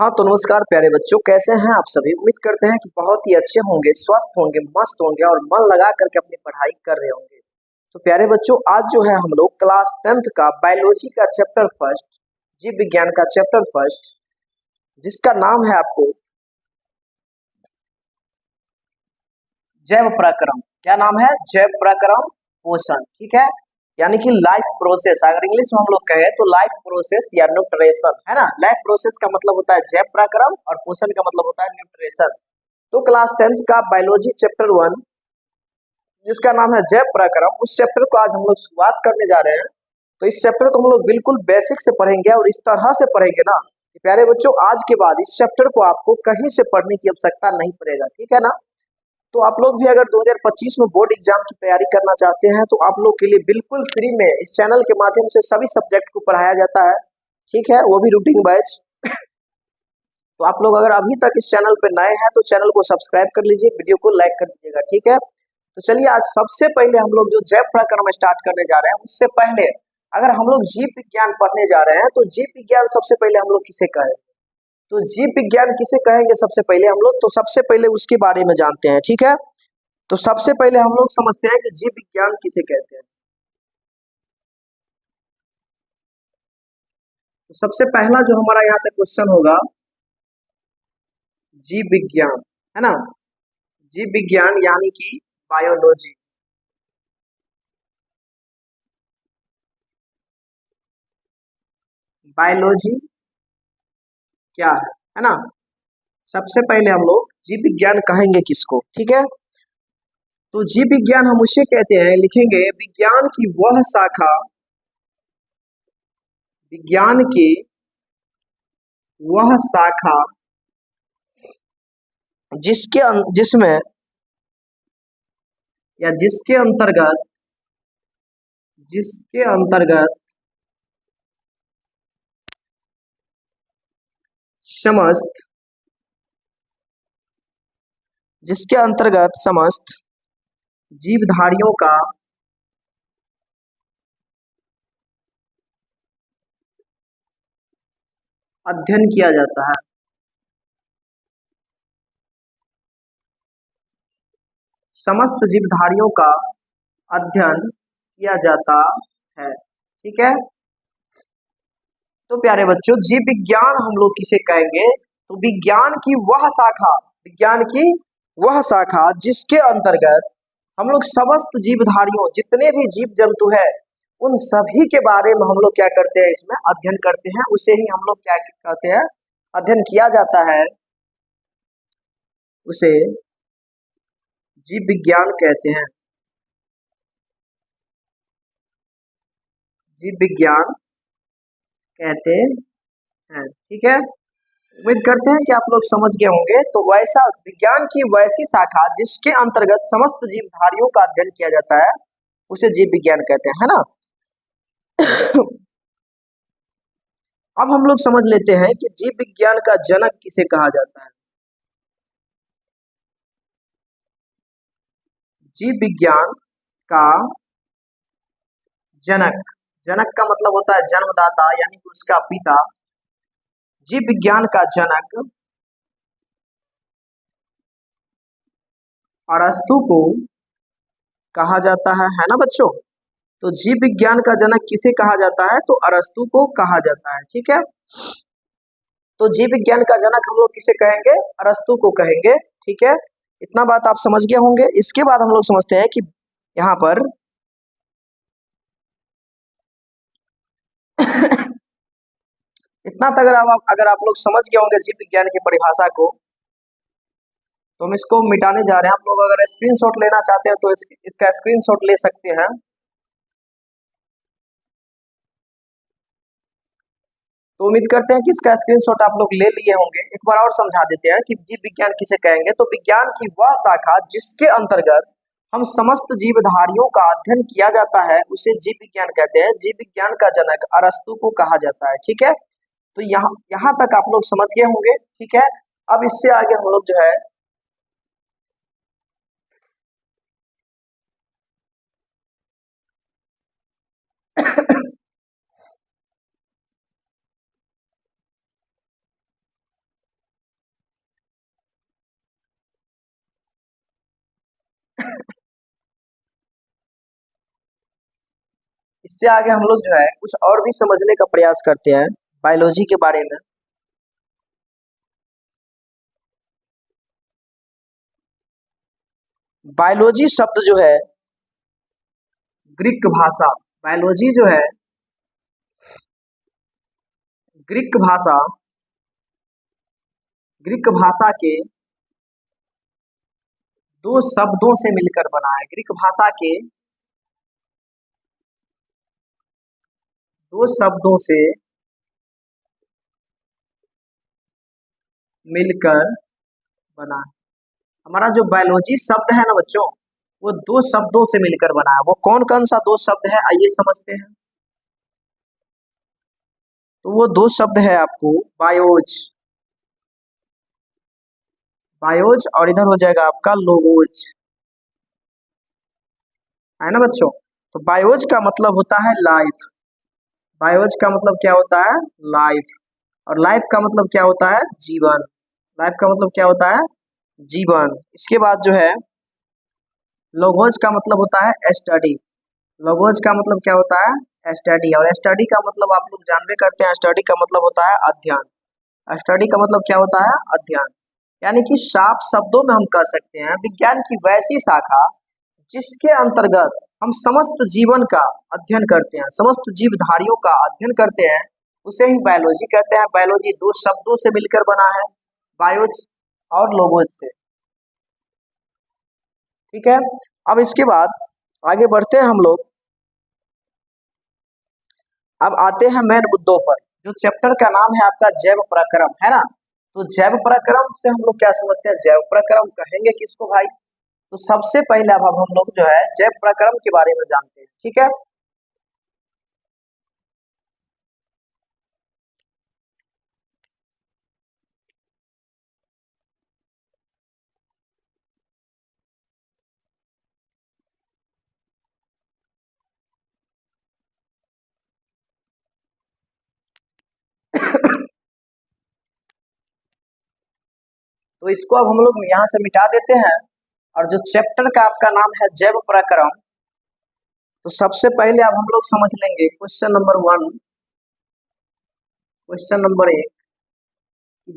हाँ तो नमस्कार प्यारे बच्चों, कैसे हैं आप सभी। उम्मीद करते हैं कि बहुत ही अच्छे होंगे, स्वस्थ होंगे, मस्त होंगे और मन लगा करके अपनी पढ़ाई कर रहे होंगे। तो प्यारे बच्चों, आज जो है हम लोग क्लास 10th का बायोलॉजी का चैप्टर फर्स्ट, जीव विज्ञान का चैप्टर फर्स्ट, जिसका नाम है आपको जैव प्रक्रम। क्या नाम है? जैव प्रक्रम पोषण। ठीक है, यानी कि लाइफ प्रोसेस। अगर इंग्लिश में हम लोग कहें तो लाइफ प्रोसेस या न्यूट्रिशन, है ना। लाइफ प्रोसेस का मतलब होता है जैव प्रक्रम और पोषण का मतलब होता है न्यूट्रिशन। तो क्लास 10th का बायोलॉजी चैप्टर 1, जिसका नाम है जैव प्रक्रम, उस चैप्टर को आज हम लोग शुरुआत करने जा रहे हैं। तो इस चैप्टर को हम लोग बिल्कुल बेसिक से पढ़ेंगे और इस तरह से पढ़ेंगे ना कि प्यारे बच्चों, आज के बाद इस चैप्टर को आपको कहीं से पढ़ने की आवश्यकता नहीं पड़ेगा। ठीक है ना। तो आप लोग भी अगर 2025 में बोर्ड एग्जाम की तैयारी करना चाहते हैं तो आप लोग के लिए बिल्कुल फ्री में इस चैनल के माध्यम से सभी सब्जेक्ट को पढ़ाया जाता है। ठीक है, वो भी रूटीन वाइज। तो आप लोग अगर अभी तक इस चैनल पर नए हैं तो चैनल को सब्सक्राइब कर लीजिए, वीडियो को लाइक कर दीजिएगा। ठीक है, तो चलिए आज सबसे पहले हम लोग जो जैव प्रक्रम स्टार्ट करने जा रहे हैं, उससे पहले अगर हम लोग जीव विज्ञान पढ़ने जा रहे हैं तो जीव विज्ञान सबसे पहले हम लोग किसे कहें, तो जीव विज्ञान किसे कहेंगे सबसे पहले हम लोग, तो सबसे पहले उसके बारे में जानते हैं। ठीक है, तो सबसे पहले हम लोग समझते हैं कि जीव विज्ञान किसे कहते हैं। तो सबसे पहला जो हमारा यहाँ से क्वेश्चन होगा, जीव विज्ञान, है ना। जीव विज्ञान यानी कि बायोलॉजी। बायोलॉजी क्या है ना। सबसे पहले हम लोग जीव विज्ञान कहेंगे किसको। ठीक है, तो जीव विज्ञान हम उसे कहते हैं, लिखेंगे विज्ञान की वह शाखा, विज्ञान की वह शाखा जिसमें या जिसके अंतर्गत समस्त जीवधारियों का अध्ययन किया जाता है। समस्त जीवधारियों का अध्ययन किया जाता है। ठीक है, तो प्यारे बच्चों, जीव विज्ञान हम लोग किसे कहेंगे, तो विज्ञान की वह शाखा जिसके अंतर्गत हम लोग समस्त जीवधारियों, जितने भी जीव जंतु है, उन सभी के बारे में हम लोग क्या करते हैं, इसमें अध्ययन करते हैं। उसे ही हम लोग क्या कहते हैं, अध्ययन किया जाता है, उसे जीव विज्ञान कहते हैं। जीव विज्ञान कहते हैं। ठीक है, उम्मीद करते हैं कि आप लोग समझ गए होंगे। तो वैसा विज्ञान की वैसी शाखा जिसके अंतर्गत समस्त जीवधारियों का अध्ययन किया जाता है, उसे जीव विज्ञान कहते हैं, है ना। अब हम लोग समझ लेते हैं कि जीव विज्ञान का जनक किसे कहा जाता है। जीव विज्ञान का जनक, जनक का मतलब होता है जन्मदाता, यानी कि उसका पिता। जीव विज्ञान का जनक अरस्तु को कहा जाता है ना बच्चों। तो जीव विज्ञान का जनक किसे कहा जाता है, तो अरस्तु को कहा जाता है। ठीक है, तो जीव विज्ञान का जनक हम लोग किसे कहेंगे, अरस्तु को कहेंगे। ठीक है, इतना बात आप समझ गए होंगे। इसके बाद हम लोग समझते हैं कि यहाँ पर इतना तक अगर आप लोग समझ गए होंगे जीव विज्ञान की परिभाषा को, तो हम इसको मिटाने जा रहे हैं। आप लोग अगर स्क्रीनशॉट लेना चाहते हैं तो इसका स्क्रीनशॉट ले सकते हैं। तो उम्मीद करते हैं कि इसका स्क्रीनशॉट आप लोग ले लिए होंगे। एक बार और समझा देते हैं कि जीव विज्ञान किसे कहेंगे, तो विज्ञान की वह शाखा जिसके अंतर्गत हम समस्त जीवधारियों का अध्ययन किया जाता है, उसे जीव विज्ञान कहते हैं। जीव विज्ञान का जनक अरस्तु को कहा जाता है। ठीक है, तो यहाँ तक आप लोग समझ गए होंगे। ठीक है, अब इससे आगे हम लोग जो है इससे आगे हम लोग जो है कुछ और भी समझने का प्रयास करते हैं बायोलॉजी के बारे में। बायोलॉजी शब्द जो है ग्रीक भाषा, बायोलॉजी जो है ग्रीक भाषा, ग्रीक भाषा के दो शब्दों से मिलकर बना है। ग्रीक भाषा के दो शब्दों से मिलकर बना है। हमारा जो बायोलॉजी शब्द है ना बच्चों, वो दो शब्दों से मिलकर बना है। वो कौन कौन सा दो शब्द है आइए समझते हैं। तो वो दो शब्द है आपको बायोज, बायोज और इधर हो जाएगा आपका लोगोज, है ना बच्चों। तो बायोज का मतलब होता है लाइफ, बायोज का मतलब क्या होता है लाइफ, और लाइफ का मतलब क्या होता है जीवन, लाइफ का मतलब क्या होता है जीवन। इसके बाद जो है लोगोज का मतलब होता है स्टडी, लोगोज का मतलब क्या होता है स्टडी, और स्टडी का मतलब आप लोग जानबे करते हैं, स्टडी का मतलब होता है अध्ययन, स्टडी का मतलब क्या होता है अध्ययन। यानी कि साफ शब्दों में हम कह सकते हैं विज्ञान की वैसी शाखा जिसके अंतर्गत हम समस्त जीवन का अध्ययन करते हैं, समस्त जीवधारियों का अध्ययन करते हैं, उसे ही बायोलॉजी कहते हैं। बायोलॉजी दो शब्दों से मिलकर बना है, बायोज और लोगोज से, ठीक है। अब इसके बाद आगे बढ़ते हैं हम लोग। अब आते हैं मेन मुद्दों पर। जो चैप्टर का नाम है आपका जैव प्रक्रम, है ना। तो जैव प्रक्रम से हम लोग क्या समझते हैं, जैव प्रक्रम कहेंगे किसको भाई। तो सबसे पहले अब हम लोग जो है जैव प्रक्रम के बारे में जानते हैं, ठीक है। तो इसको अब हम लोग यहाँ से मिटा देते हैं, और जो चैप्टर का आपका नाम है जैव प्रक्रम, तो सबसे पहले अब हम लोग समझ लेंगे क्वेश्चन नंबर 1, क्वेश्चन नंबर 1,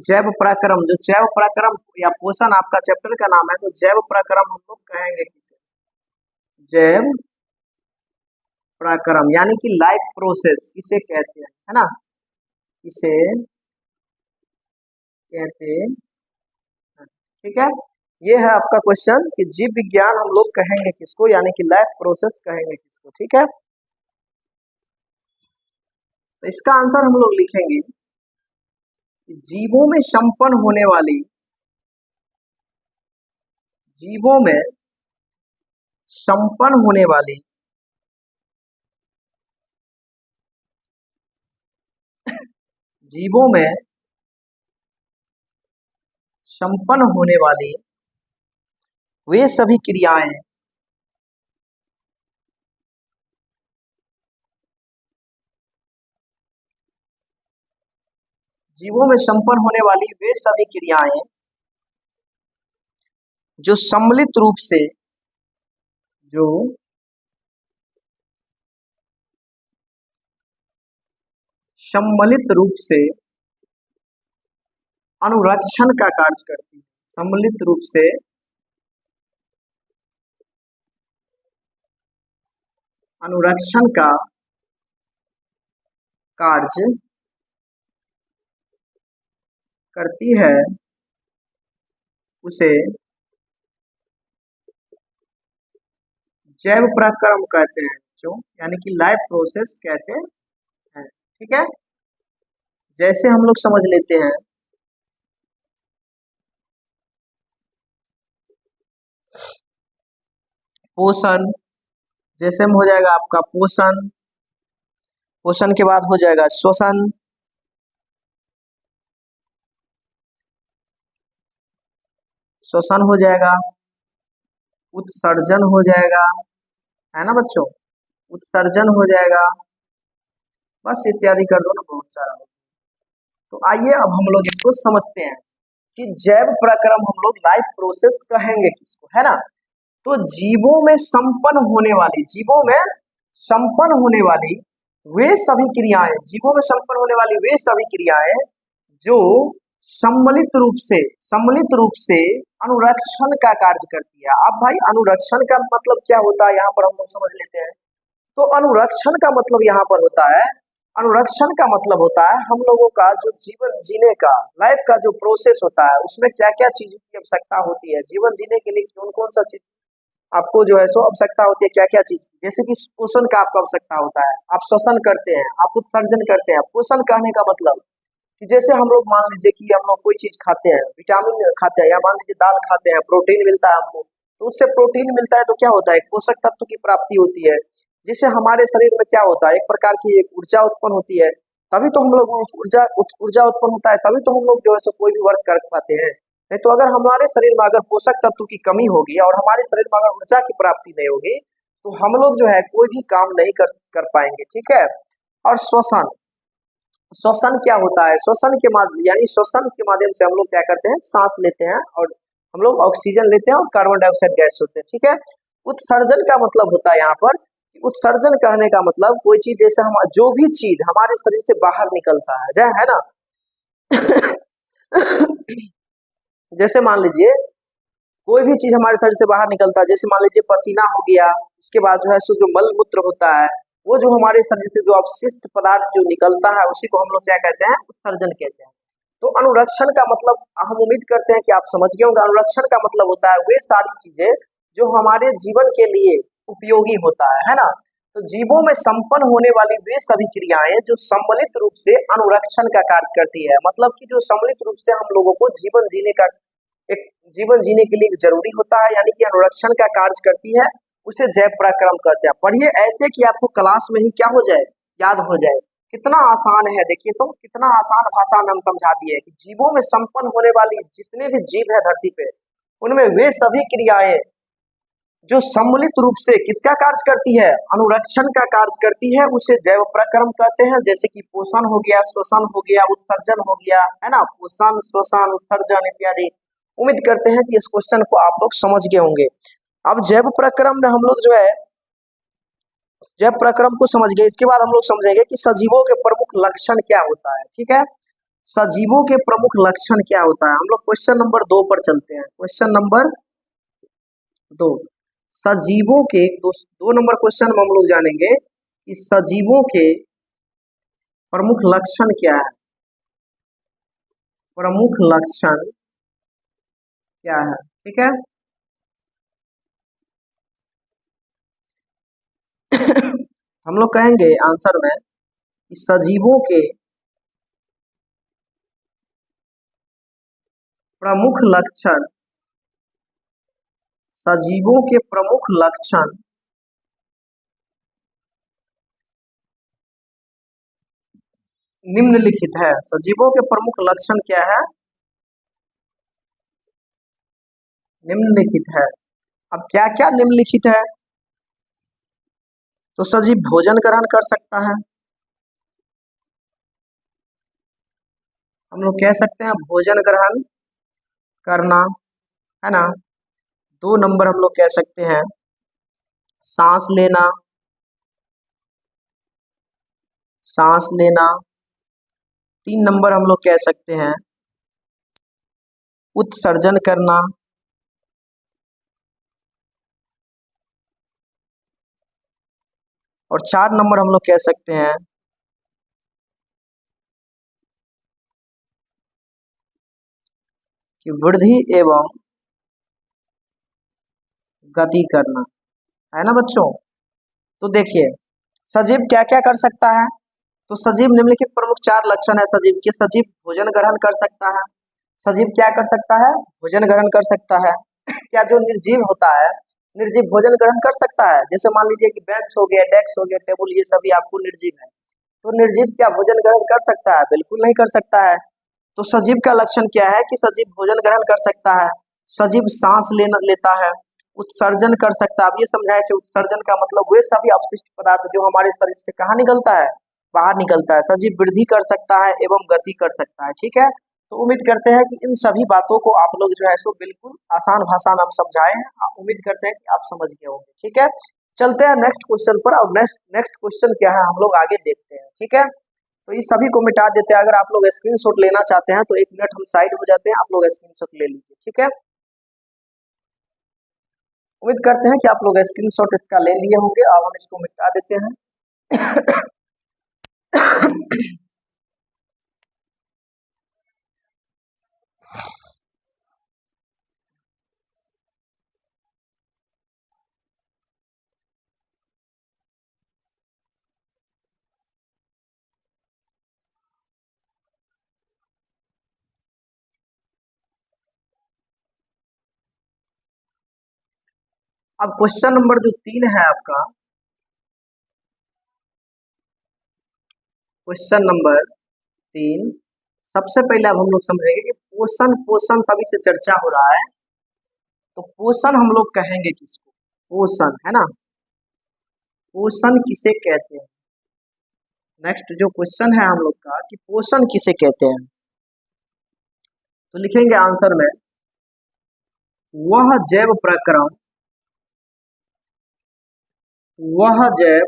जैव प्रक्रम, जो जैव प्रक्रम या पोषण आपका चैप्टर का नाम है, तो जैव प्रक्रम हम लोग कहेंगे किसे, जैव प्रक्रम यानी कि लाइफ प्रोसेस इसे कहते हैं, है ना, इसे कहते हैं, ठीक है। ये है आपका क्वेश्चन कि जीव विज्ञान हम लोग कहेंगे किसको, यानी कि लाइफ प्रोसेस कहेंगे किसको, ठीक है। तो इसका आंसर हम लोग लिखेंगे कि जीवों में संपन्न होने वाली, जीवों में संपन्न होने वाली जीवों में संपन्न होने वाली वे सभी क्रियाएं, जीवों में संपन्न होने वाली वे सभी क्रियाएं जो सम्मिलित रूप से, जो सम्मिलित रूप से अनुरक्षण का कार्य करती है, सम्मिलित रूप से अनुरक्षण का कार्य करती है, उसे जैव प्रक्रम कहते हैं, जो यानी कि लाइफ प्रोसेस कहते हैं, ठीक है। जैसे हम लोग समझ लेते हैं पोषण, जैसे में हो जाएगा आपका पोषण, पोषण के बाद हो जाएगा श्वसन, श्वसन हो जाएगा, उत्सर्जन हो जाएगा, है ना बच्चों, उत्सर्जन हो जाएगा, बस इत्यादि कर दो ना, बहुत सारा। तो आइए अब हम लोग इसको समझते हैं कि जैव प्रक्रम हम लोग लाइफ प्रोसेस कहेंगे किसको, है ना। तो जीवों में संपन्न होने वाली, जीवों में संपन्न होने वाली वे सभी क्रियाएं, जीवों में संपन्न होने वाली वे सभी क्रियाएं जो सम्मिलित रूप से अनुरक्षण का कार्य करती है। अब भाई अनुरक्षण का मतलब क्या होता है यहाँ पर हम लोग समझ लेते हैं। तो अनुरक्षण का मतलब यहाँ पर होता है, अनुरक्षण का मतलब होता है हम लोगों का जो जीवन जीने का, लाइफ का जो प्रोसेस होता है उसमें क्या क्या चीजों की आवश्यकता होती है, जीवन जीने के लिए कौन कौन सा चीज आपको जो है सो आवश्यकता होती है, क्या क्या चीज की। जैसे कि पोषण का आपको आवश्यकता होता है, आप श्वसन करते हैं, आप उत्सर्जन करते हैं। पोषण कहने का मतलब कि जैसे हम लोग मान लीजिए कि हम लोग कोई चीज खाते हैं, विटामिन खाते हैं, या मान लीजिए दाल खाते हैं, प्रोटीन मिलता है हमको, तो उससे प्रोटीन मिलता है तो क्या होता है, एक पोषक तत्व की प्राप्ति होती है, जिससे हमारे शरीर में क्या होता है, एक प्रकार की एक ऊर्जा उत्पन्न होती है। तभी तो हम लोग ऊर्जा उत्पन्न होता है, तभी तो हम लोग जो है सो कोई भी वर्क कर पाते हैं। नहीं तो अगर हमारे शरीर में अगर पोषक तत्व की कमी होगी और हमारे शरीर में अगर ऊर्जा की प्राप्ति नहीं होगी तो हम लोग जो है कोई भी काम नहीं कर पाएंगे, ठीक है। और श्वसन, श्वसन क्या होता है, श्वसन के माध्यम यानी श्वसन के माध्यम से हम लोग क्या करते हैं, सांस लेते हैं और हम लोग ऑक्सीजन लेते हैं और कार्बन डाइऑक्साइड गैस होते हैं, ठीक है। उत्सर्जन का मतलब होता है यहाँ पर, उत्सर्जन कहने का मतलब कोई चीज जैसे हम जो भी चीज हमारे शरीर से बाहर निकलता है, जय है ना जैसे मान लीजिए कोई भी चीज हमारे शरीर से बाहर निकलता है, जैसे मान लीजिए पसीना हो गया, इसके बाद जो है सो जो मल मूत्र होता है, वो जो हमारे शरीर से जो अपशिष्ट पदार्थ जो निकलता है उसी को हम लोग क्या कहते हैं, उत्सर्जन कहते हैं। तो अनुरक्षण का मतलब हम उम्मीद करते हैं कि आप समझ गए होंगे। अनुरक्षण का मतलब होता है वे सारी चीजें जो हमारे जीवन के लिए उपयोगी होता है ना। तो जीवों में संपन्न होने वाली वे सभी क्रियाएं जो सम्मिलित रूप से अनुरक्षण का कार्य करती है, मतलब कि जो सम्मिलित रूप से हम लोगों को जीवन जीने का एक जीवन जीने के लिए जरूरी होता है, यानी कि अनुरक्षण का कार्य करती है, उसे जैव पराक्रम कहते हैं। पढ़िए ऐसे कि आपको क्लास में ही क्या हो जाए, याद हो जाए। कितना आसान है, देखिए तो कितना आसान भाषा में हम समझा दिए कि जीवों में संपन्न होने वाली जितने भी जीव है धरती पे, उनमें वे सभी क्रियाएं जो सम्मिलित रूप से किसका कार्य करती है, अनुरक्षण का कार्य करती है, उसे जैव पराक्रम कहते हैं। जैसे कि पोषण हो गया, श्वसन हो गया, उत्सर्जन हो गया, है ना, पोषण श्वसन उत्सर्जन इत्यादि। उम्मीद करते हैं कि इस क्वेश्चन को आप लोग समझ गए होंगे। अब जैव पराक्रम में हम लोग जो है जैव पराक्रम को समझ गए, इसके बाद हम लोग समझेंगे कि सजीवों के प्रमुख लक्षण क्या होता है, ठीक है। सजीवों के प्रमुख लक्षण क्या होता है, हम लोग क्वेश्चन नंबर 2 पर चलते हैं। क्वेश्चन नंबर 2, सजीवों के दो नंबर क्वेश्चन में हम लोग जानेंगे कि सजीवों के प्रमुख लक्षण क्या है, प्रमुख लक्षण क्या है, ठीक है। हम लोग कहेंगे आंसर में कि सजीवों के प्रमुख लक्षण, सजीवों के प्रमुख लक्षण निम्नलिखित है। सजीवों के प्रमुख लक्षण क्या है, निम्नलिखित है। अब क्या क्या निम्नलिखित है, तो सजीव भोजन ग्रहण कर सकता है, हम लोग कह सकते हैं भोजन ग्रहण करना, है ना। 2 नंबर हम लोग कह सकते हैं सांस लेना, सांस लेना। 3 नंबर हम लोग कह सकते हैं उत्सर्जन करना, और 4 नंबर हम लोग कह सकते हैं कि वृद्धि एवं गति करना, है ना बच्चों। तो देखिए सजीव क्या क्या कर सकता है, तो सजीव निम्नलिखित प्रमुख 4 लक्षण है सजीव के। सजीव भोजन ग्रहण कर सकता है, सजीव क्या कर सकता है, भोजन ग्रहण कर सकता है। क्या जो निर्जीव होता है, निर्जीव भोजन ग्रहण कर सकता है, जैसे मान लीजिए कि बेंच हो गया, डेस्क हो गया, टेबल, ये सभी आपको निर्जीव है। तो निर्जीव क्या भोजन ग्रहण कर सकता है, बिल्कुल नहीं कर सकता है। तो सजीव का लक्षण क्या है कि सजीव भोजन ग्रहण कर सकता है, सजीव सांस लेता है, उत्सर्जन कर सकता है। अब ये समझाए थे उत्सर्जन का मतलब वे सभी अपशिष्ट पदार्थ जो हमारे शरीर से कहाँ निकलता है, बाहर निकलता है। सजीव वृद्धि कर सकता है एवं गति कर सकता है, ठीक है। तो उम्मीद करते हैं कि इन सभी बातों को आप लोग जो है सो बिल्कुल आसान भाषा में हम समझाए हैं। उम्मीद करते हैं कि आप समझ गए होंगे, ठीक है। चलते हैं नेक्स्ट क्वेश्चन पर। और नेक्स्ट नेक्स्ट क्वेश्चन क्या है हम लोग आगे देखते हैं, ठीक है। तो ये सभी को मिटा देते हैं। अगर आप लोग स्क्रीनशॉट लेना चाहते हैं तो 1 मिनट हम साइड हो जाते हैं, आप लोग स्क्रीनशॉट ले लीजिए, ठीक है। उम्मीद करते हैं कि आप लोग स्क्रीनशॉट इसका ले लिए होंगे। अब हम इसको मिटा देते हैं। अब क्वेश्चन नंबर जो 3 है आपका, क्वेश्चन नंबर 3, सबसे पहले अब हम लोग समझेंगे कि पोषण पोषण तभी से चर्चा हो रहा है, तो पोषण हम लोग कहेंगे किसको? पोषण, है ना। पोषण किसे कहते हैं? नेक्स्ट जो क्वेश्चन है हम लोग का कि पोषण किसे कहते हैं, तो लिखेंगे आंसर में, वह जैव प्रक्रम, वह जैव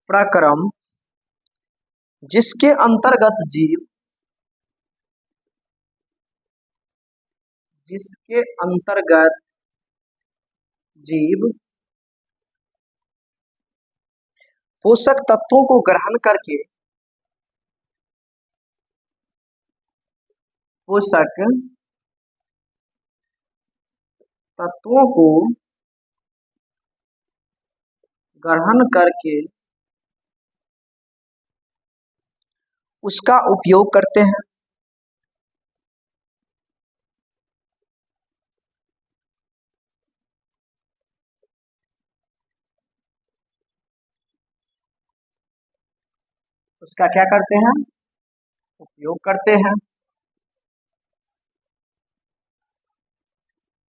प्रक्रम जिसके अंतर्गत जीव, जिसके अंतर्गत जीव पोषक तत्वों को ग्रहण करके, पोषक तत्वों को ग्रहण करके उसका उपयोग करते हैं। उसका क्या करते हैं? उपयोग करते हैं।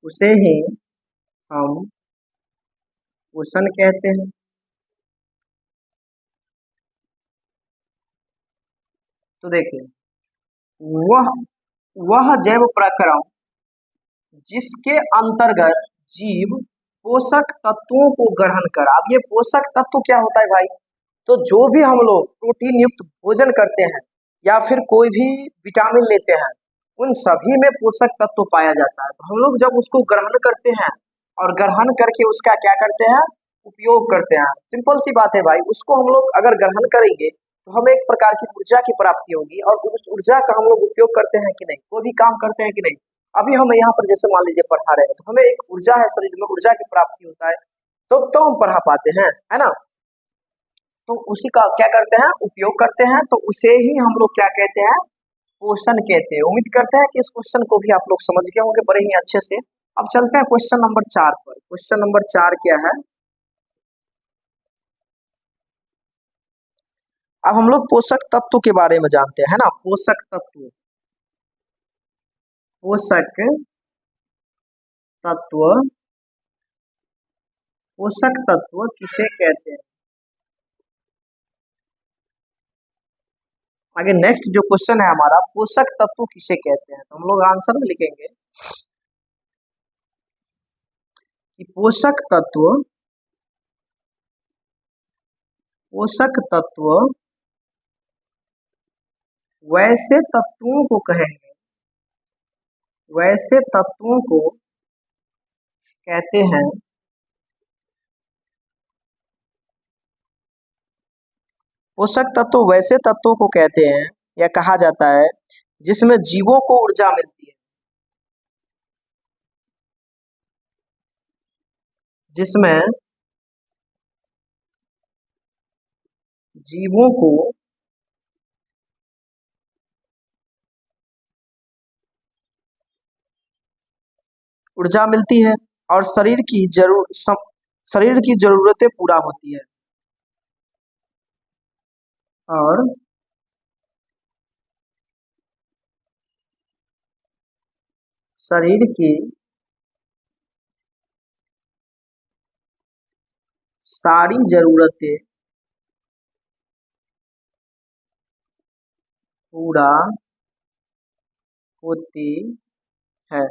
उसे ही हम पोषण कहते हैं। तो देखिए, वह वह जैव प्रक्रम जिसके अंतर्गत जीव पोषक तत्वों को ग्रहण कर। अब ये पोषक तत्व क्या होता है भाई? तो जो भी हम लोग प्रोटीन युक्त भोजन करते हैं या फिर कोई भी विटामिन लेते हैं, उन सभी में पोषक तत्व पाया जाता है। तो हम लोग जब उसको ग्रहण करते हैं और ग्रहण करके उसका क्या करते हैं? उपयोग करते हैं। सिंपल सी बात है भाई, उसको हम लोग अगर ग्रहण करेंगे तो हमें एक प्रकार की ऊर्जा की प्राप्ति होगी, और उस ऊर्जा का हम लोग उपयोग करते हैं कि नहीं? कोई भी काम करते हैं कि नहीं? अभी हम यहाँ पर जैसे मान लीजिए पढ़ा रहे हैं, तो हमें एक ऊर्जा है, शरीर में ऊर्जा की प्राप्ति होता है, तो हम पढ़ा पाते हैं, है ना। तो उसी का क्या करते हैं? उपयोग करते हैं। तो उसे ही हम लोग क्या कहते हैं? पोषण कहते हैं। उम्मीद करते हैं कि इस क्वेश्चन को भी आप लोग समझ गए होंगे बड़े ही अच्छे से। अब चलते हैं क्वेश्चन नंबर 4 पर। क्वेश्चन नंबर 4 क्या है? अब हम लोग पोषक तत्व के बारे में जानते हैं, है ना। पोषक तत्व, पोषक तत्व, पोषक तत्व किसे कहते हैं? आगे नेक्स्ट जो क्वेश्चन है हमारा, पोषक तत्व किसे कहते हैं, तो हम लोग आंसर में लिखेंगे कि पोषक तत्व, पोषक तत्व वैसे तत्वों को कहेंगे, वैसे तत्वों को कहते हैं पोषक तत्व वैसे तत्वों को कहते हैं या कहा जाता है जिसमें जीवों को ऊर्जा मिलती है, जिसमें जीवों को ऊर्जा मिलती है और शरीर की जरूरतें पूरा होती है, और शरीर की सारी जरूरतें पूरा होती है।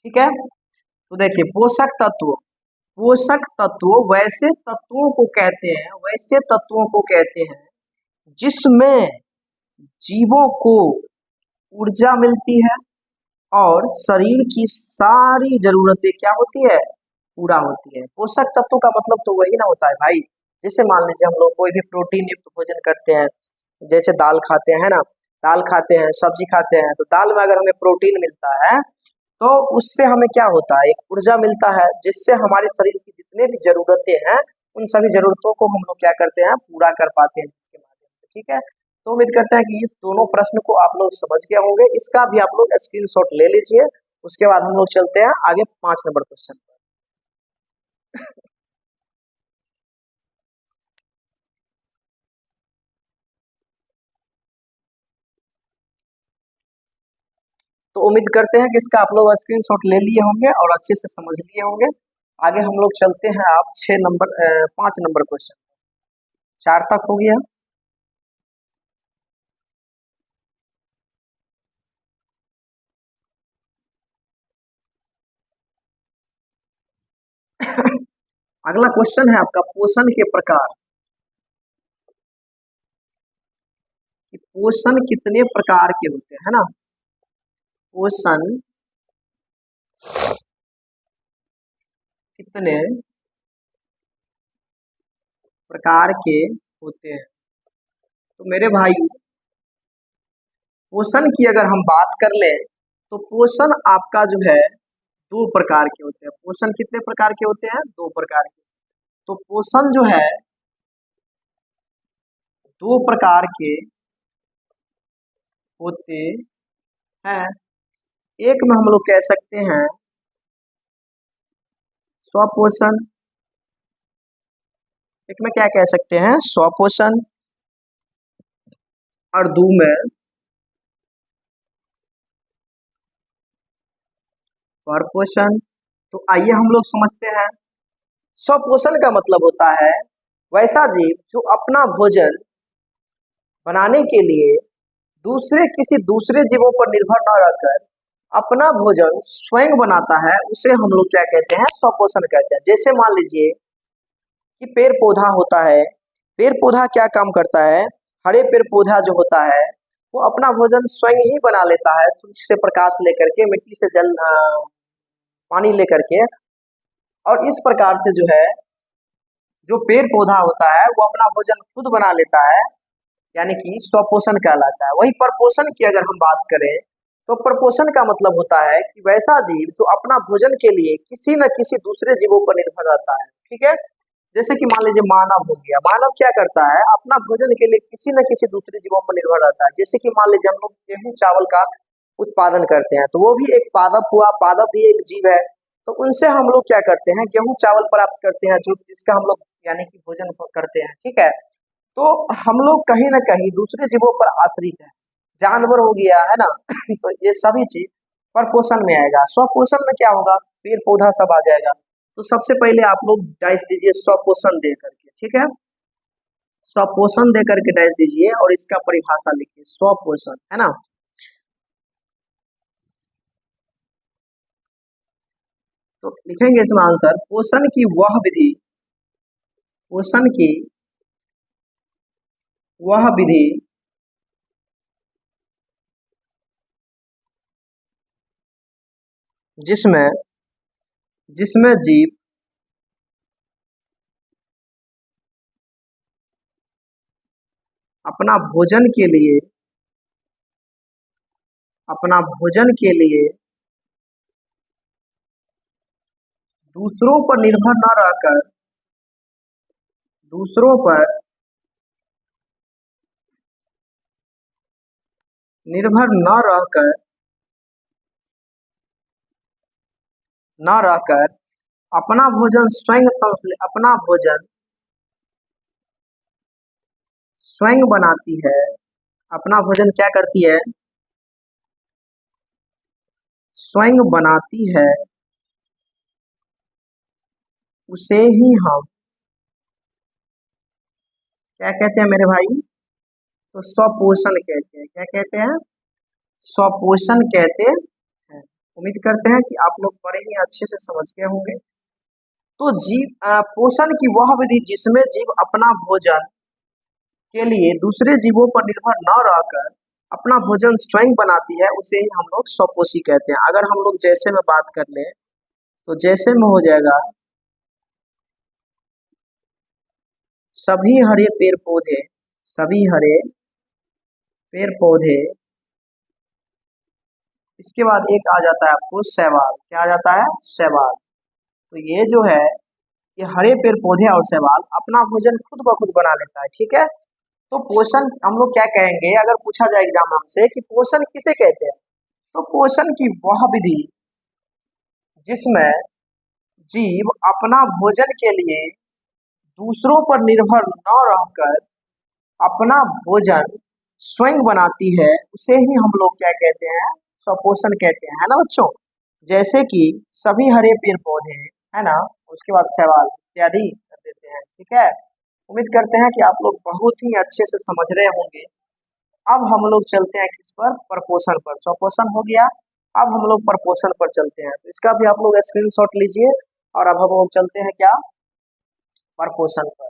ठीक है। तो देखिए पोषक तत्व वैसे तत्वों को कहते हैं जिसमें जीवों को ऊर्जा मिलती है और शरीर की सारी जरूरतें क्या होती है, पूरा होती है। पोषक तत्व का मतलब तो वही ना होता है भाई। जैसे मान लीजिए हम लोग कोई भी प्रोटीन युक्त भोजन करते हैं, जैसे दाल खाते हैं ना, दाल खाते हैं, सब्जी खाते हैं, तो दाल में अगर हमें प्रोटीन मिलता है तो उससे हमें क्या होता है, एक ऊर्जा मिलता है जिससे हमारे शरीर की जितने भी जरूरतें हैं उन सभी जरूरतों को हम लोग क्या करते हैं, पूरा कर पाते हैं इसके माध्यम से। ठीक है, तो उम्मीद करते हैं कि इस दोनों प्रश्न को आप लोग समझ गए होंगे। इसका भी आप लोग स्क्रीनशॉट ले लीजिए। उसके बाद हम लोग चलते हैं आगे 5 नंबर क्वेश्चन पर। तो उम्मीद करते हैं कि इसका आप लोग स्क्रीनशॉट ले लिए होंगे और अच्छे से समझ लिए होंगे। आगे हम लोग चलते हैं आप 6 नंबर 5 नंबर क्वेश्चन, 4 तक हो गया। अगला क्वेश्चन है आपका पोषण के प्रकार, कि पोषण कितने प्रकार के होते हैं, है ना। पोषण कितने प्रकार के होते हैं। तो मेरे भाई पोषण की अगर हम बात कर ले तो पोषण आपका जो है 2 प्रकार के होते हैं। पोषण कितने प्रकार के होते हैं, 2 प्रकार के। तो पोषण जो है 2 प्रकार के होते हैं। एक में हम लोग कह सकते हैं स्वपोषण, एक में क्या कह सकते हैं, स्वपोषण, और 2 में परपोषण। तो आइए हम लोग समझते हैं। स्वपोषण का मतलब होता है वैसा जीव जो अपना भोजन बनाने के लिए किसी दूसरे जीवों पर निर्भर न रहकर अपना भोजन स्वयं बनाता है, उसे हम लोग क्या कहते हैं, स्वपोषण कहते हैं। जैसे मान लीजिए कि पेड़ पौधा होता है, पेड़ पौधा क्या काम करता है, हरे पेड़ पौधा जो होता है वो अपना भोजन स्वयं ही बना लेता है, सूर्य से प्रकाश लेकर के, मिट्टी से जल पानी लेकर के। और इस प्रकार से जो है जो पेड़ पौधा होता है वो अपना भोजन खुद बना लेता है, यानी कि स्वपोषण कहलाता है। वही परपोषण की अगर हम बात करें तो परपोषण का मतलब होता है कि वैसा जीव जो अपना भोजन के लिए किसी न किसी दूसरे जीवों पर निर्भर रहता है। ठीक है, जैसे कि मान लीजिए मानव हो गया, मानव क्या करता है, अपना भोजन के लिए किसी न किसी दूसरे जीवों पर निर्भर रहता है। जैसे कि मान लीजिए हम लोग गेहूं चावल का उत्पादन करते हैं, तो वो भी एक पादप हुआ, पादप भी एक जीव है। तो उनसे हम लोग क्या करते हैं, गेहूं चावल प्राप्त करते हैं, जो जिसका हम लोग यानी कि भोजन करते हैं। ठीक है, तो हम लोग कहीं ना कहीं दूसरे जीवों पर आश्रित है, जानवर हो गया है ना। तो ये सभी चीज परपोषण में आएगा। स्वपोषण में क्या होगा, पेड़ पौधा सब आ जाएगा। तो सबसे पहले आप लोग डाइस दीजिए स्वपोषण दे करके। ठीक है, स्वपोषण दे करके डाइस दीजिए और इसका परिभाषा लिखिए, स्वपोषण, है ना। तो लिखेंगे इसमें आंसर, पोषण की वह विधि जिसमें जिसमें जीव अपना भोजन के लिए अपना भोजन के लिए दूसरों पर निर्भर न रहकर दूसरों पर निर्भर न रहकर अपना भोजन स्वयं बनाती है। अपना भोजन क्या करती है, स्वयं बनाती है, उसे ही हम क्या कहते हैं मेरे भाई, तो स्वपोषण कहते हैं। क्या कहते हैं, स्वपोषण कहते हैं। उम्मीद करते हैं कि आप लोग बड़े ही अच्छे से समझ गए होंगे। तो जीव पोषण की वह विधि जिसमें जीव अपना भोजन के लिए दूसरे जीवों पर निर्भर न रहकर अपना भोजन स्वयं बनाती है उसे ही हम लोग स्वपोषी कहते हैं। अगर हम लोग जैसे में बात कर लें तो जैसे में हो जाएगा सभी हरे पेड़ पौधे, सभी हरे पेड़ पौधे, इसके बाद एक आ जाता है आपको शैवाल। क्या आ जाता है? शैवाल। तो ये जो है ये हरे पेड़ पौधे और शैवाल अपना भोजन खुद ब खुद बना लेता है। ठीक है, तो पोषण हम लोग क्या कहेंगे अगर पूछा जाए एग्जाम हमसे कि पोषण किसे कहते हैं, तो पोषण की वह विधि जिसमें जीव अपना भोजन के लिए दूसरों पर निर्भर न रहकर अपना भोजन स्वयं बनाती है उसे ही हम लोग क्या कहते हैं? स्वपोषण कहते हैं, है ना बच्चों। जैसे कि सभी हरे पेड़ पौधे, है ना, उसके बाद शैवाल इत्यादि कर देते हैं। ठीक है, उम्मीद करते हैं कि आप लोग बहुत ही अच्छे से समझ रहे होंगे। अब हम लोग चलते हैं किस पर? प्रपोषण पर। स्वपोषण हो गया, अब हम लोग प्रपोषण पर चलते हैं। तो इसका भी आप लोग स्क्रीनशॉट लीजिए और अब हम लोग चलते हैं क्या? प्रपोषण पर।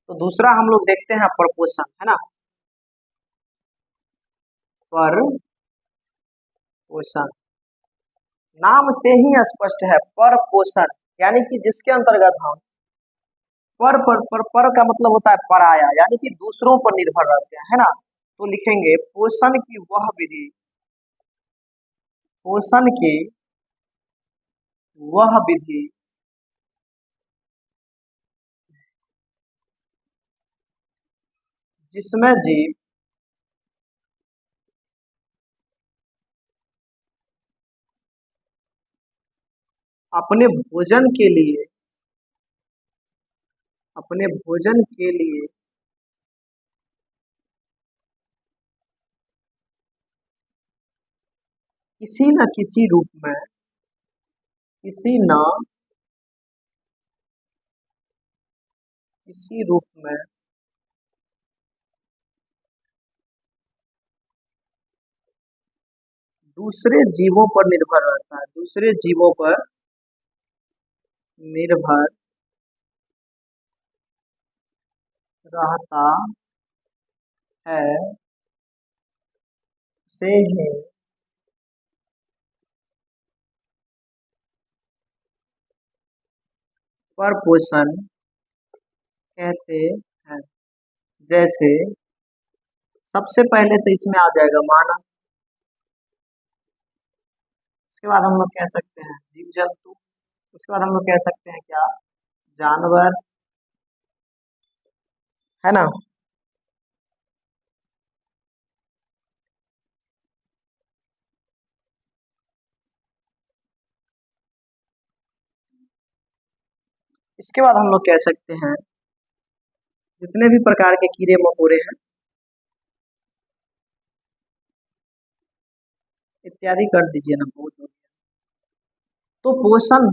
तो दूसरा हम लोग देखते हैं प्रपोषण, है ना, परपोषण। नाम से ही स्पष्ट है परपोषण, यानी कि जिसके अंतर्गत हम पर का मतलब होता है पराया, यानी कि दूसरों पर निर्भर रहते हैं, है ना। तो लिखेंगे पोषण की वह विधि, पोषण की वह विधि जिसमें जीव अपने भोजन के लिए, अपने भोजन के लिए किसी न किसी रूप में, किसी न किसी रूप में दूसरे जीवों पर निर्भर रहता है, दूसरे जीवों पर निर्भर रहता है से ही परपोषण कहते हैं। जैसे सबसे पहले तो इसमें आ जाएगा मानव, उसके बाद हम लोग कह सकते हैं जीव जंतु, उसके बाद हम लोग कह सकते हैं क्या? जानवर, है ना। इसके बाद हम लोग कह सकते हैं जितने भी प्रकार के कीड़े मकोड़े हैं इत्यादि कर दीजिए ना, बहुत हो गया। तो पोषण,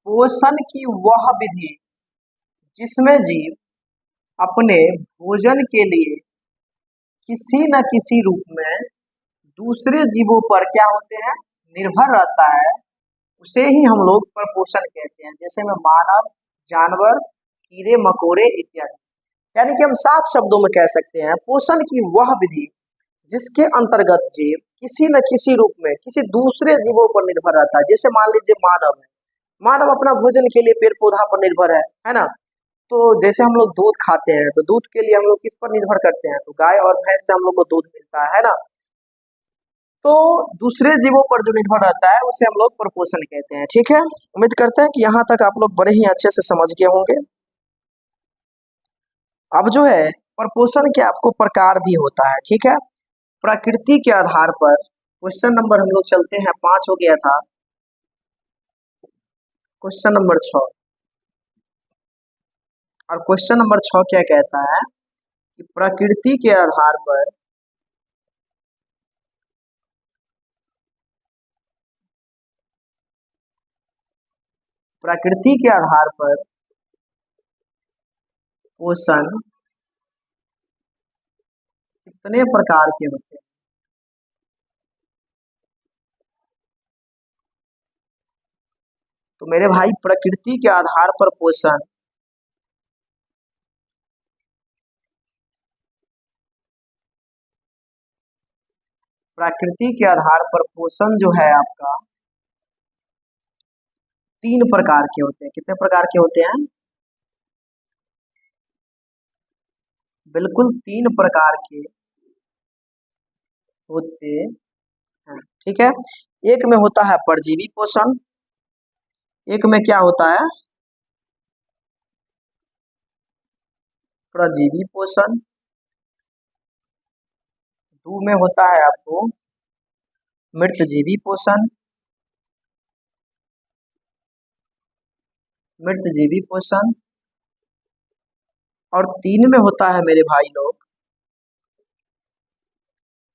पोषण की वह विधि जिसमें जीव अपने भोजन के लिए किसी न किसी रूप में दूसरे जीवों पर क्या होते हैं? निर्भर रहता है, उसे ही हम लोग प्रपोषण कहते हैं। जैसे में मानव, जानवर, कीड़े मकोड़े इत्यादि। यानी कि हम साफ शब्दों में कह सकते हैं पोषण की वह विधि जिसके अंतर्गत जीव किसी न किसी रूप में किसी दूसरे जीवों पर निर्भर रहता है। जैसे मान लीजिए मानव है, मानव अपना भोजन के लिए पेड़ पौधा पर निर्भर है ना। तो जैसे हम लोग दूध खाते हैं तो दूध के लिए हम लोग किस पर निर्भर करते हैं? तो गाय और भैंस से हम लोग को दूध मिलता है ना। तो दूसरे जीवों पर जो निर्भर रहता है उसे हम लोग प्रपोषण कहते हैं। ठीक है, उम्मीद करते हैं कि यहाँ तक आप लोग बड़े ही अच्छे से समझ गए होंगे। अब जो है प्रपोषण के आपको प्रकार भी होता है। ठीक है, प्रकृति के आधार पर क्वेश्चन नंबर हम लोग चलते हैं 5 हो गया था, क्वेश्चन नंबर 6। और क्वेश्चन नंबर 6 क्या कहता है कि प्रकृति के आधार पर, प्रकृति के आधार पर पोषण कितने प्रकार के होते हैं? तो मेरे भाई प्रकृति के आधार पर पोषण प्रकृति के आधार पर पोषण जो है आपका तीन प्रकार के होते हैं। कितने प्रकार के होते हैं? बिल्कुल तीन प्रकार के होते हैं। ठीक है, एक में होता है परजीवी पोषण, एक में क्या होता है? प्रजीवी पोषण, दो में होता है आपको मृतजीवी पोषण, मृतजीवी पोषण, और तीन में होता है मेरे भाई लोग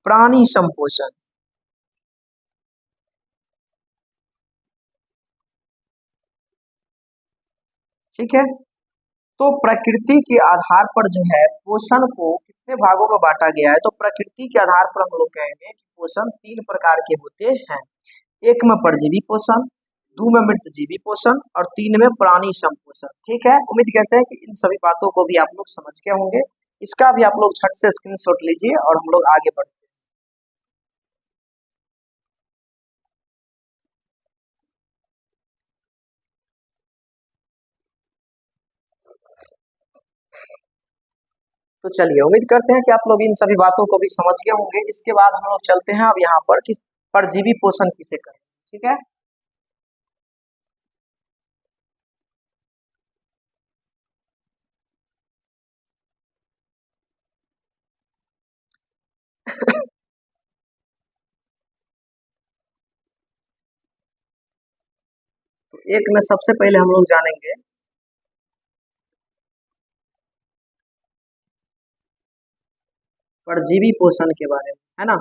प्राणी संपोषण। ठीक है, तो प्रकृति के आधार पर जो है पोषण को कितने भागों में बांटा गया है? तो प्रकृति के आधार पर हम लोग कहेंगे कि पोषण तीन प्रकार के होते हैं। एक में परजीवी पोषण, दो में मृतजीवी पोषण, और तीन में प्राणी संपोषण। ठीक है, उम्मीद करते हैं कि इन सभी बातों को भी आप लोग समझ गए होंगे। इसका भी आप लोग झट से स्क्रीनशॉट लीजिए और हम लोग आगे बढ़ते हैं। तो चलिए, उम्मीद करते हैं कि आप लोग इन सभी बातों को भी समझ गए होंगे। इसके बाद हम लोग चलते हैं अब यहाँ पर किस परजीवी पोषण किसे करें। ठीक है, तो एक में सबसे पहले हम लोग जानेंगे परजीवी पोषण के बारे में, है ना।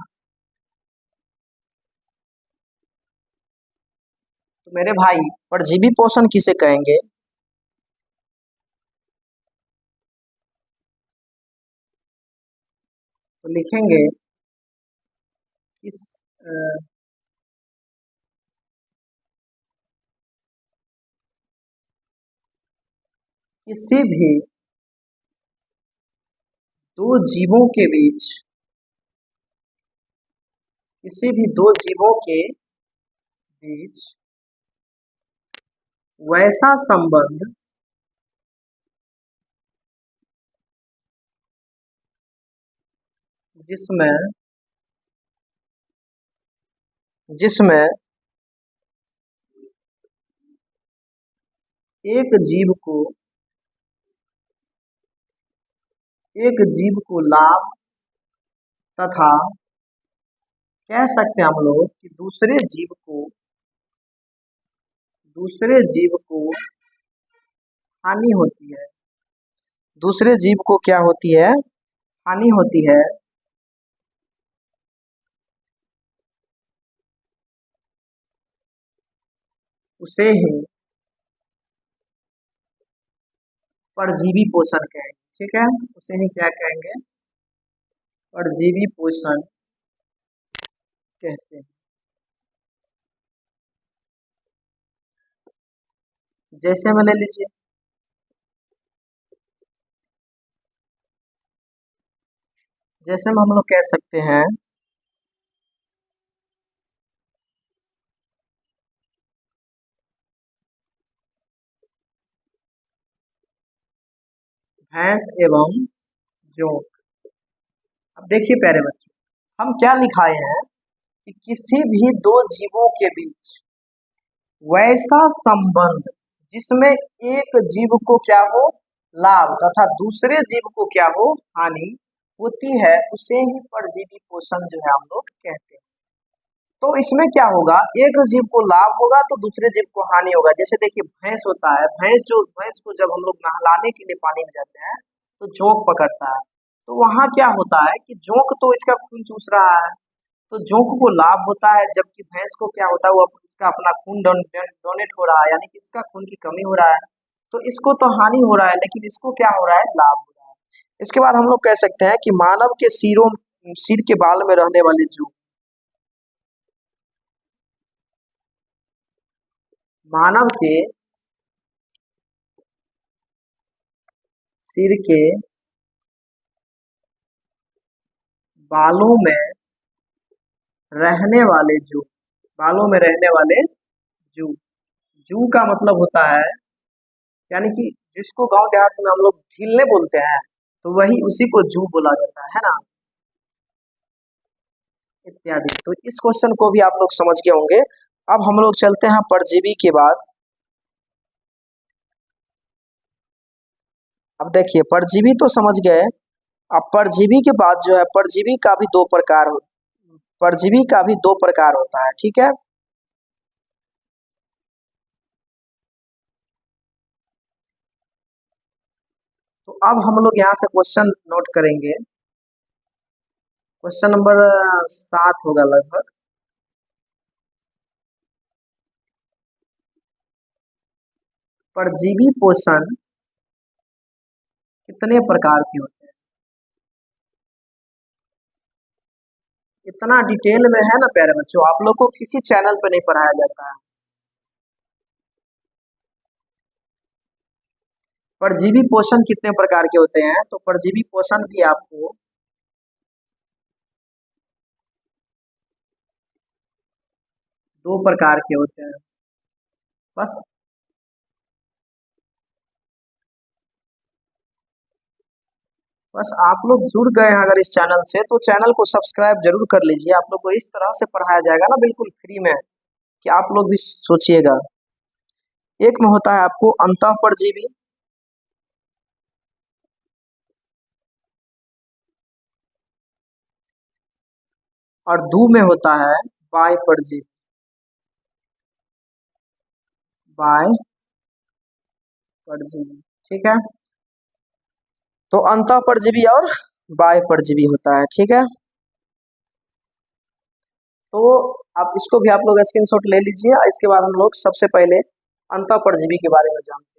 तो मेरे भाई परजीवी पोषण किसे कहेंगे? तो लिखेंगे किस किसी भी दो जीवों के बीच, किसी भी दो जीवों के बीच वैसा संबंध जिसमें जिसमें एक जीव को लाभ तथा कह सकते हैं हम लोग कि दूसरे जीव को हानि होती है। दूसरे जीव को क्या होती है? हानि होती है। उसे ही परजीवी पोषण कहेंगे। ठीक है, उसे ही क्या कहेंगे? परजीवी पोषण कहते हैं। जैसे में ले लीजिए, जैसे में हम लोग कह सकते हैं भैंस एवं जोंक। अब देखिए प्यारे बच्चों, हम क्या लिखाए हैं कि किसी भी दो जीवों के बीच वैसा संबंध जिसमें एक जीव को क्या हो? लाभ तथा दूसरे जीव को क्या हो? हानि होती है, उसे ही परजीवी पोषण जो है हम लोग कहते हैं। तो इसमें क्या होगा? एक जीव को लाभ होगा तो दूसरे जीव को हानि होगा। जैसे देखिए भैंस होता है, भैंस को जब हम लोग नहलाने के लिए पानी में जाते हैं तो जोंक पकड़ता है। तो वहां क्या होता है कि जोंक तो इसका खून चूस रहा है, तो जोंक को लाभ होता है, जबकि भैंस को क्या होता है? वो उसका अपना खून डोनेट हो रहा है, यानी कि इसका खून की कमी हो रहा है। तो इसको तो हानि हो रहा है, लेकिन इसको क्या हो रहा है, लाभ हो रहा है। इसके बाद हम लोग कह सकते हैं कि मानव के सिर के बाल में रहने वाले जू, मानव के सिर के बालों में रहने वाले जू, बालों में रहने वाले जू, जू का मतलब होता है, यानी कि जिसको गांव देहात में हम लोग ढीलने बोलते हैं, तो वही उसी को जू बोला जाता है ना, इत्यादि। तो इस क्वेश्चन को भी आप लोग समझ गए होंगे। अब हम लोग चलते हैं परजीवी के बाद। अब देखिए परजीवी तो समझ गए, अब परजीवी के बाद जो है, परजीवी का भी दो प्रकार हो, परजीवी का भी दो प्रकार होता है, ठीक है। तो अब हम लोग यहाँ से क्वेश्चन नोट करेंगे, क्वेश्चन नंबर 7 होगा लगभग। परजीवी पोषण कितने प्रकार के होते हैं, इतना डिटेल में है ना प्यारे बच्चों, आप लोग को किसी चैनल पे नहीं पढ़ाया जाता है। परजीवी पोषण कितने प्रकार के होते हैं, तो परजीवी पोषण भी आपको दो प्रकार के होते हैं। बस बस आप लोग जुड़ गए हैं अगर इस चैनल से, तो चैनल को सब्सक्राइब जरूर कर लीजिए। आप लोग को इस तरह से पढ़ाया जाएगा ना, बिल्कुल फ्री में, कि आप लोग भी सोचिएगा। एक में होता है आपको अंतःपरजीवी, और दो में होता है बाह्य परजीवी, बाह्य परजीवी, ठीक है। तो अंतःपरजीवी और बाह्य परजीवी होता है, ठीक है। तो आप इसको भी आप लोग स्क्रीनशॉट ले लीजिए। इसके बाद हम लोग सबसे पहले अंतःपरजीवी के बारे में जानते हैं।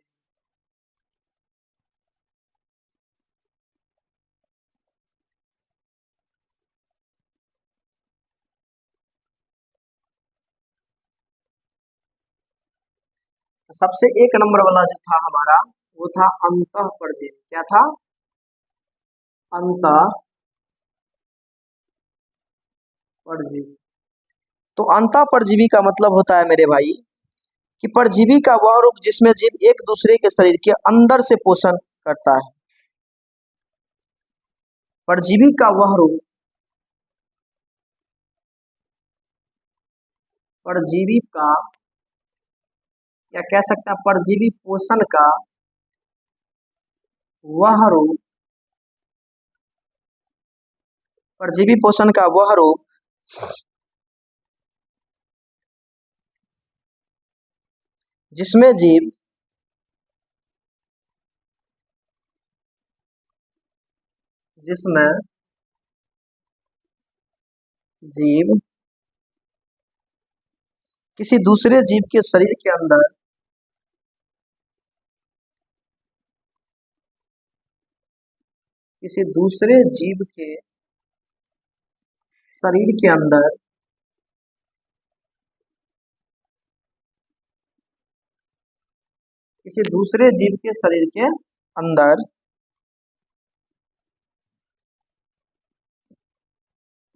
तो सबसे एक नंबर वाला जो था हमारा, वो था अंतःपरजीवी। क्या था, अंतःपरजीवी। तो अंतःपरजीवी का मतलब होता है मेरे भाई, कि परजीवी का वह रूप जिसमें जीव एक दूसरे के शरीर के अंदर से पोषण करता है। परजीवी का वह रूप, परजीवी का, या कह सकते हैं परजीवी पोषण का वह रूप, परजीवी पोषण का वह रूप जिसमें जीव जिसमें जीव किसी दूसरे जीव के शरीर के अंदर, किसी दूसरे जीव के शरीर के अंदर किसी दूसरे जीव के शरीर के अंदर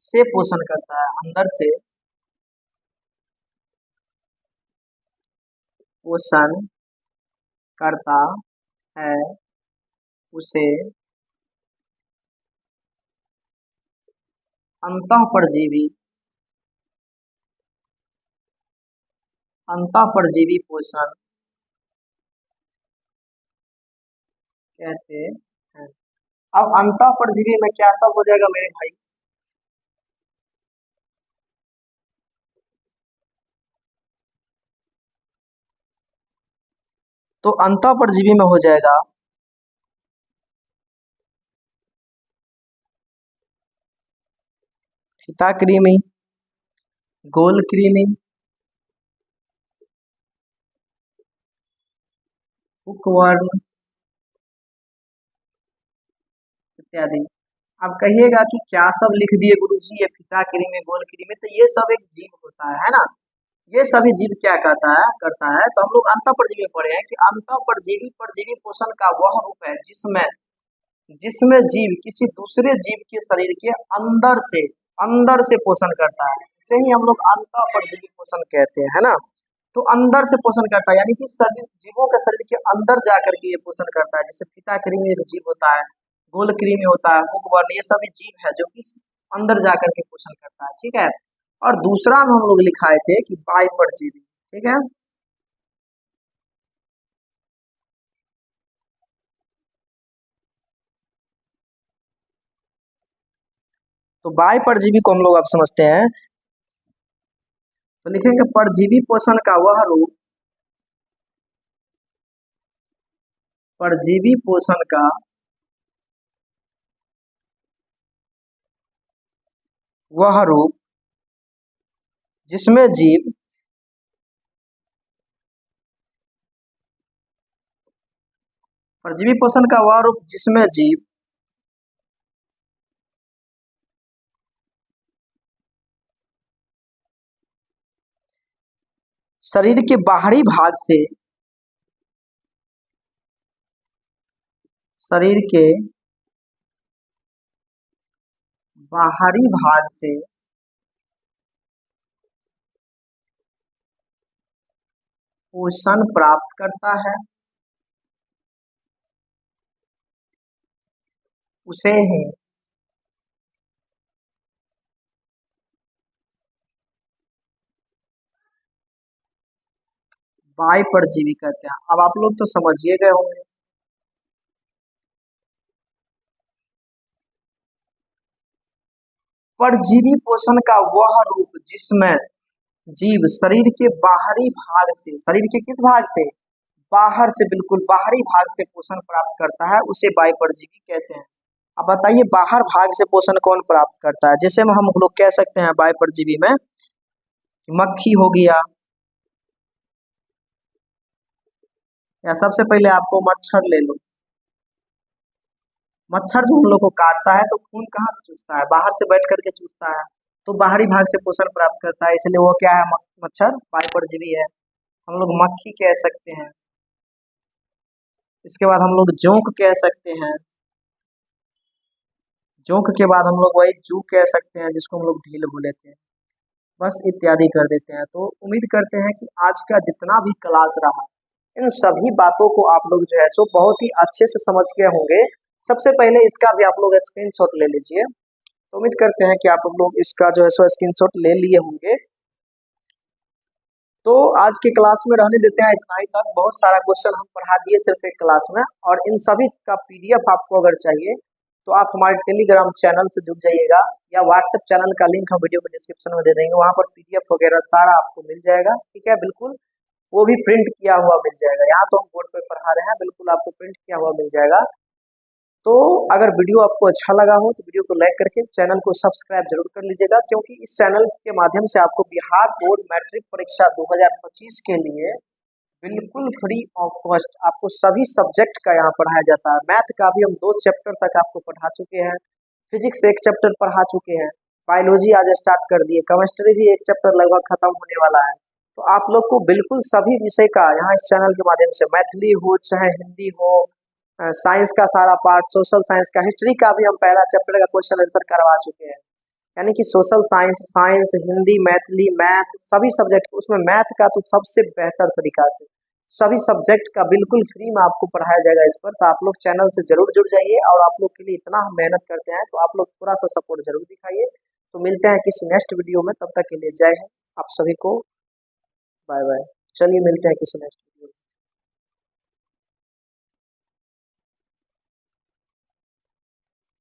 से पोषण करता है, अंदर से पोषण करता है, उसे अंतःपरजीवी, अंतःपरजीवी पोषण कहते हैं। अब अंतःपरजीवी में क्या सब हो जाएगा मेरे भाई, तो अंतःपरजीवी में हो जाएगा फीता कृमि, गोल कृमि, बुकवर्म इत्यादि। आप कहिएगा कि क्या सब लिख दिए गुरुजी, ये फीता कृमि गोल कृमि, तो ये सब एक जीव होता है ना। ये सभी जीव क्या करता है, तो हम लोग अंतःपरजीवी में पढ़े हैं कि अंतःपरजीवी परजीवी पोषण का वह रूप है जिसमें जिसमें जीव किसी दूसरे जीव के शरीर के अंदर से पोषण करता है, इसे ही हम लोग अंतःपरजीवी पोषण कहते हैं, है ना। तो अंदर से पोषण करता है, यानी कि शरीर जीवों के शरीर के अंदर जा करके ये पोषण करता है। जैसे फीता कृमि एक जीव होता है, गोल कृमि होता है, बुकवर्म, ये सभी जीव है जो कि अंदर जा करके पोषण करता है, ठीक है। और दूसरा में हम लोग लिखाए थे कि बाह्यपरजीवी, ठीक है। तो बाह्यपरजीवी को हम लोग अब समझते हैं, तो लिखेंगे परजीवी पोषण का वह रूप, परजीवी पोषण का वह रूप जिसमें जीव परजीवी पोषण का वह रूप जिसमें जीव शरीर के बाहरी भाग से शरीर के बाहरी भाग से पोषण प्राप्त करता है, उसे ही बाह्यपरजीवी कहते हैं। अब आप लोग तो समझिए गए होंगे। परजीवी पोषण का वह रूप जिसमें जीव शरीर के बाहरी भाग से, शरीर के किस भाग से, बाहर से, बिल्कुल बाहरी भाग से पोषण प्राप्त करता है, उसे बाह्यपरजीवी कहते हैं। अब बताइए बाहर भाग से पोषण कौन प्राप्त करता है। जैसे में हम लोग कह सकते हैं बाह्यपरजीवी में मक्खी हो गया, या सबसे पहले आपको मच्छर ले लो। मच्छर जो हम लोग को काटता है तो खून कहाँ से चूसता है, बाहर से बैठ करके चूसता है, तो बाहरी भाग से पोषण प्राप्त करता है, इसलिए वो क्या है, मच्छर बाह्यपरजीवी है। हम लोग मक्खी कह सकते हैं, इसके बाद हम लोग जोंक कह सकते हैं, जोंक के बाद हम लोग वही जू कह सकते हैं जिसको हम लोग ढील बोले थे, बस इत्यादि कर देते हैं। तो उम्मीद करते हैं कि आज का जितना भी क्लास रहा इन सभी बातों को आप लोग जो है सो बहुत ही अच्छे से समझ के होंगे। सबसे पहले इसका भी आप लोग स्क्रीनशॉट ले लीजिए। तो उम्मीद करते हैं कि आप लोग इसका जो है सो स्क्रीनशॉट ले लिए होंगे। तो आज के क्लास में रहने देते हैं इतना ही तक। बहुत सारा क्वेश्चन हम पढ़ा दिए सिर्फ एक क्लास में, और इन सभी का पीडीएफ आपको अगर चाहिए तो आप हमारे टेलीग्राम चैनल से जुड़ जाइएगा, या व्हाट्सएप चैनल का लिंक हम वीडियो के डिस्क्रिप्शन में दे देंगे, वहाँ पर पीडीएफ वगैरह सारा आपको मिल जाएगा, ठीक है। बिल्कुल वो भी प्रिंट किया हुआ मिल जाएगा, यहाँ तो हम बोर्ड पे पढ़ा रहे हैं, बिल्कुल आपको प्रिंट किया हुआ मिल जाएगा। तो अगर वीडियो आपको अच्छा लगा हो तो वीडियो को लाइक करके चैनल को सब्सक्राइब जरूर कर लीजिएगा, क्योंकि इस चैनल के माध्यम से आपको बिहार बोर्ड मैट्रिक परीक्षा 2025 के लिए बिल्कुल फ्री ऑफ कॉस्ट आपको सभी सब्जेक्ट का यहाँ पढ़ाया जाता है। मैथ का भी हम 2 चैप्टर तक आपको पढ़ा चुके हैं, फिजिक्स 1 चैप्टर पढ़ा चुके हैं, बायोलॉजी आज स्टार्ट कर दिए, केमिस्ट्री भी 1 चैप्टर लगभग खत्म होने वाला है। तो आप लोग को बिल्कुल सभी विषय का यहाँ इस चैनल के माध्यम से, मैथिली हो चाहे हिंदी हो, साइंस का सारा पार्ट, सोशल साइंस का, हिस्ट्री का भी हम पहला चैप्टर का क्वेश्चन आंसर करवा चुके हैं। यानी कि social science, science, Hindi, Maithili, math सभी सब्जेक्ट, उसमें मैथ का तो सबसे बेहतर तरीका से सभी सब्जेक्ट का बिल्कुल फ्री में आपको पढ़ाया जाएगा इस पर। तो आप लोग चैनल से जरूर जुड़ जाइए, और आप लोग के लिए इतना हम मेहनत करते हैं तो आप लोग थोड़ा सा सपोर्ट जरूर दिखाइए। तो मिलते हैं किसी नेक्स्ट वीडियो में, तब तक के लिए जय हिंद आप सभी को, बाय बाय। चलिए मिलते हैं किसी नेक्स्ट वीडियो में।